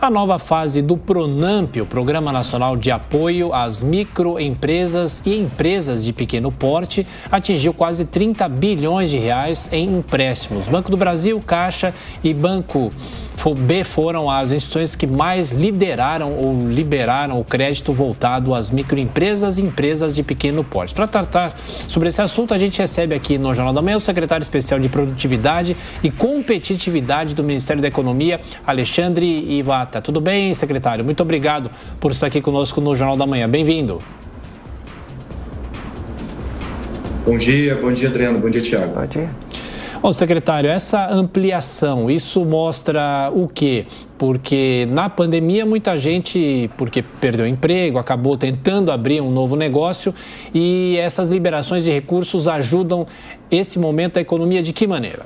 A nova fase do PRONAMP, o Programa Nacional de Apoio às Microempresas e Empresas de Pequeno Porte, atingiu quase 30 bilhões de reais em empréstimos. Banco do Brasil, Caixa e Banco B foram as instituições que mais lideraram ou liberaram o crédito voltado às microempresas e empresas de pequeno porte. Para tratar sobre esse assunto, a gente recebe aqui no Jornal da Manhã o secretário especial de Produtividade e Competitividade do Ministério da Economia, Alexandre Ivata. Tudo bem, secretário? Muito obrigado por estar aqui conosco no Jornal da Manhã. Bem-vindo. Bom dia, Adriano. Bom dia, Thiago. Bom dia. Bom, secretário, essa ampliação, isso mostra o quê? Porque na pandemia muita gente, porque perdeu emprego, acabou tentando abrir um novo negócio e essas liberações de recursos ajudam esse momento da economia de que maneira?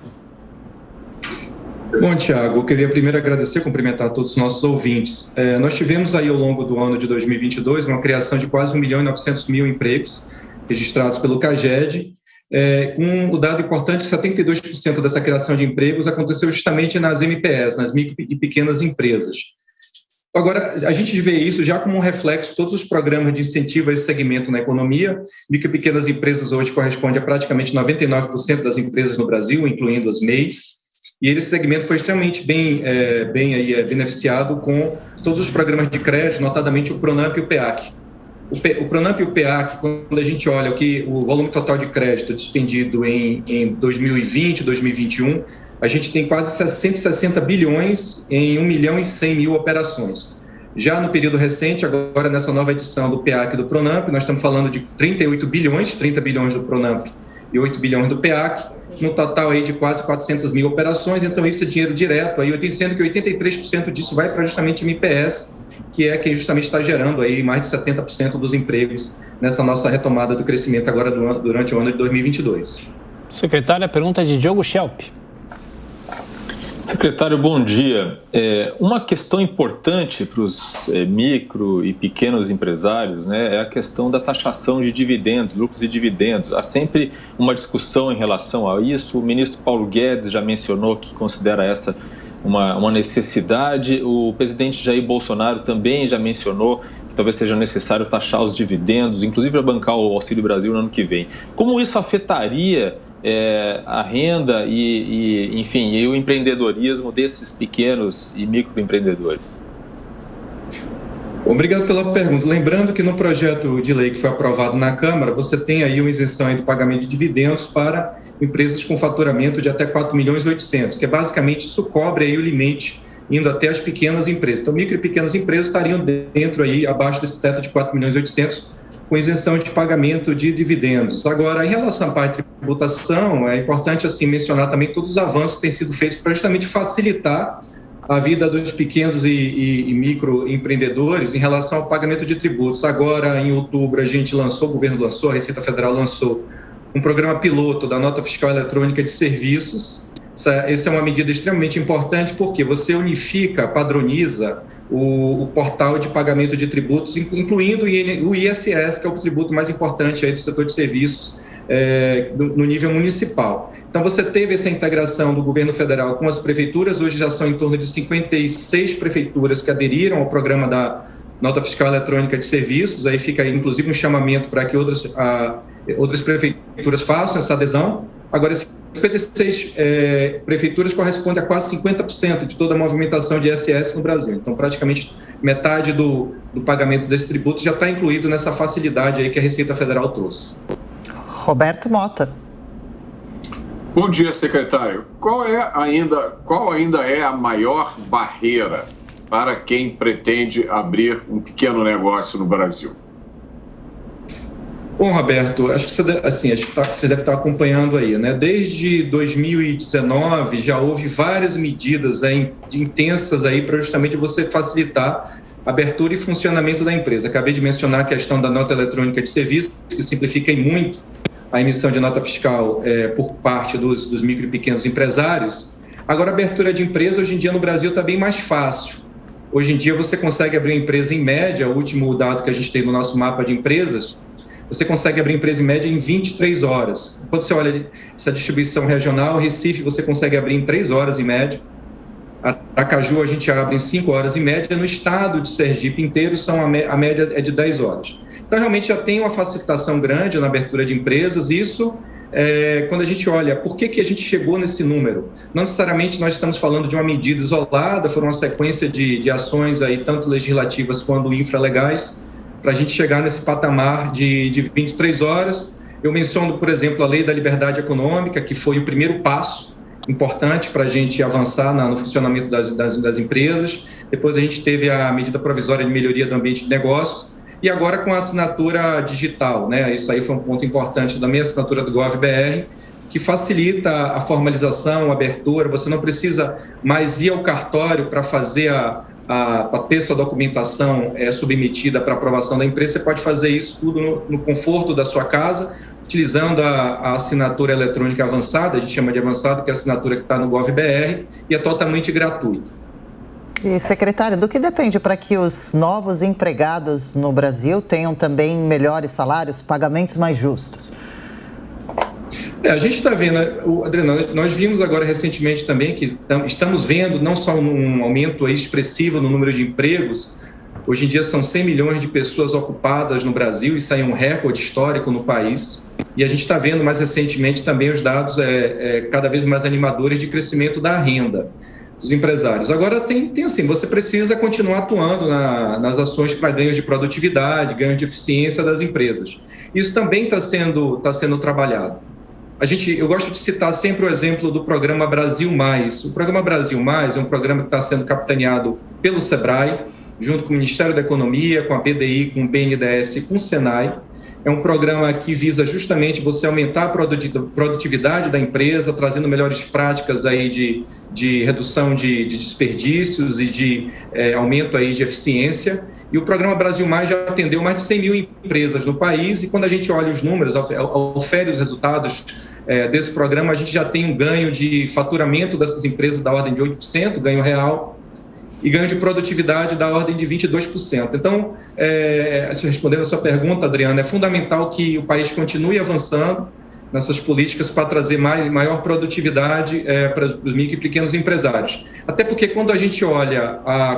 Bom, Thiago, eu queria primeiro agradecer e cumprimentar todos os nossos ouvintes. Nós tivemos aí ao longo do ano de 2022 uma criação de quase 1.900.000 empregos registrados pelo CAGED. O dado importante é que 72% dessa criação de empregos aconteceu justamente nas MPS, nas micro e pequenas empresas. Agora, a gente vê isso já como um reflexo de todos os programas de incentivo a esse segmento na economia. Micro e pequenas empresas hoje correspondem a praticamente 99% das empresas no Brasil, incluindo as MEIs, e esse segmento foi extremamente bem beneficiado com todos os programas de crédito, notadamente o PRONAMP e o PEAC. O PRONAMP e o PEAC, quando a gente olha o volume total de crédito despendido em 2020, 2021, a gente tem quase 160 bilhões em 1.100.000 operações. Já no período recente, agora nessa nova edição do PEAC e do PRONAMP, nós estamos falando de 38 bilhões, 30 bilhões do PRONAMP e 8 bilhões do PEAC, no total aí de quase 400.000 operações, então isso é dinheiro direto, aí, sendo que 83% disso vai para justamente MPS, que é quem justamente está gerando aí mais de 70% dos empregos nessa nossa retomada do crescimento agora durante o ano de 2022. Secretário, a pergunta é de Diogo Schelp. Secretário, bom dia. Uma questão importante para os micro e pequenos empresários, né, é a questão da taxação de dividendos, lucros e dividendos. Há sempre uma discussão em relação a isso. O ministro Paulo Guedes já mencionou que considera essa uma necessidade. O presidente Jair Bolsonaro também já mencionou que talvez seja necessário taxar os dividendos, inclusive para bancar o Auxílio Brasil no ano que vem. Como isso afetaria a renda enfim, e o empreendedorismo desses pequenos e microempreendedores? Obrigado pela pergunta. Lembrando que no projeto de lei que foi aprovado na Câmara, você tem aí uma isenção aí do pagamento de dividendos para empresas com faturamento de até 4.800.000, que basicamente isso cobre aí o limite indo até as pequenas empresas. Então, micro e pequenas empresas estariam dentro aí, abaixo desse teto de 4.800.000, com isenção de pagamento de dividendos. Agora, em relação à parte de tributação, é importante assim mencionar também todos os avanços que têm sido feitos para justamente facilitar a vida dos pequenos e microempreendedores em relação ao pagamento de tributos. Agora, em outubro, o governo lançou, a Receita Federal lançou um programa piloto da nota fiscal eletrônica de serviços. Essa é uma medida extremamente importante porque você unifica, padroniza o portal de pagamento de tributos, incluindo o ISS, que é o tributo mais importante aí do setor de serviços no nível municipal. Então, você teve essa integração do governo federal com as prefeituras, hoje já são em torno de 56 prefeituras que aderiram ao programa da nota fiscal eletrônica de serviços, aí fica inclusive um chamamento para que outras prefeituras façam essa adesão. Agora, 56 prefeituras correspondem a quase 50% de toda a movimentação de ISS no Brasil. Então, praticamente metade do pagamento desse tributo já está incluído nessa facilidade aí que a Receita Federal trouxe. Roberto Mota. Bom dia, secretário. Qual ainda é a maior barreira para quem pretende abrir um pequeno negócio no Brasil? Bom, Roberto, acho que você deve estar acompanhando aí, né? Desde 2019 já houve várias medidas intensas aí para justamente você facilitar a abertura e funcionamento da empresa. Acabei de mencionar a questão da nota eletrônica de serviço, que simplifica em muito a emissão de nota fiscal por parte dos micro e pequenos empresários. Agora, a abertura de empresa hoje em dia no Brasil está bem mais fácil. Hoje em dia você consegue abrir uma empresa em média, o último dado que a gente tem no nosso mapa de empresas, você consegue abrir empresa em média em 23 horas. Quando você olha essa distribuição regional, Recife você consegue abrir em 3 horas em média. Aracaju a gente abre em 5 horas em média, no estado de Sergipe inteiro a média é de 10 horas. Então, realmente já tem uma facilitação grande na abertura de empresas. Isso, quando a gente olha, por que a gente chegou nesse número? Não necessariamente nós estamos falando de uma medida isolada, foram uma sequência de ações, aí, tanto legislativas quanto infralegais, para a gente chegar nesse patamar de 23 horas. Eu menciono, por exemplo, a Lei da Liberdade Econômica, que foi o primeiro passo importante para a gente avançar no funcionamento das empresas. Depois a gente teve a medida provisória de melhoria do ambiente de negócios e agora com a assinatura digital, né? Isso aí foi um ponto importante da minha assinatura do GovBR, que facilita a formalização, a abertura. Você não precisa mais ir ao cartório para fazer para ter sua documentação submetida para aprovação da empresa. Você pode fazer isso tudo no conforto da sua casa, utilizando a assinatura eletrônica avançada, a gente chama de avançada, que é a assinatura que está no GovBR, e é totalmente gratuita. E, secretário, do que depende para que os novos empregados no Brasil tenham também melhores salários, pagamentos mais justos? A gente está vendo, Adriana, nós vimos agora recentemente também que estamos vendo não só um aumento aí expressivo no número de empregos. Hoje em dia são 100 milhões de pessoas ocupadas no Brasil, isso aí é um recorde histórico no país. E a gente está vendo mais recentemente também os dados cada vez mais animadores de crescimento da renda dos empresários. Agora, tem assim, você precisa continuar atuando nas ações para ganho de produtividade, ganho de eficiência das empresas. Isso também está sendo trabalhado. Eu gosto de citar sempre o exemplo do programa Brasil Mais. O programa Brasil Mais é um programa que está sendo capitaneado pelo SEBRAE, junto com o Ministério da Economia, com a BDI, com o BNDES e com o SENAI. É um programa que visa justamente você aumentar a produtividade da empresa, trazendo melhores práticas aí de redução de desperdícios e de aumento aí de eficiência. E o programa Brasil Mais já atendeu mais de 100 mil empresas no país, e quando a gente olha os números, ofere os resultados desse programa, a gente já tem um ganho de faturamento dessas empresas da ordem de 8%, ganho real, e ganho de produtividade da ordem de 22%. Então, respondendo a sua pergunta, Adriana, é fundamental que o país continue avançando nessas políticas para trazer maior produtividade para os micro e pequenos empresários. Até porque quando a gente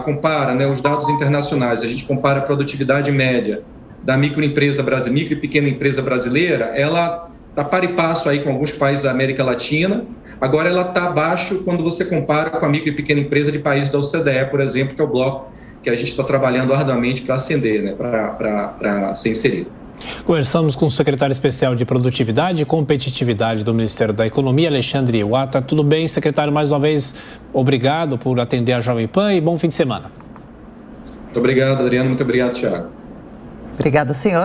compara, né, os dados internacionais, a gente compara a produtividade média da micro e pequena empresa brasileira, ela está par e passo aí com alguns países da América Latina. Agora ela está abaixo quando você compara com a micro e pequena empresa de países da OCDE, por exemplo, que é o bloco que a gente está trabalhando arduamente para ascender, né, para ser inserido. Conversamos com o secretário especial de Produtividade e Competitividade do Ministério da Economia, Alexandre Wata. Tudo bem, secretário? Mais uma vez, obrigado por atender a Jovem Pan e bom fim de semana. Muito obrigado, Adriano. Muito obrigado, Thiago. Obrigada, senhor.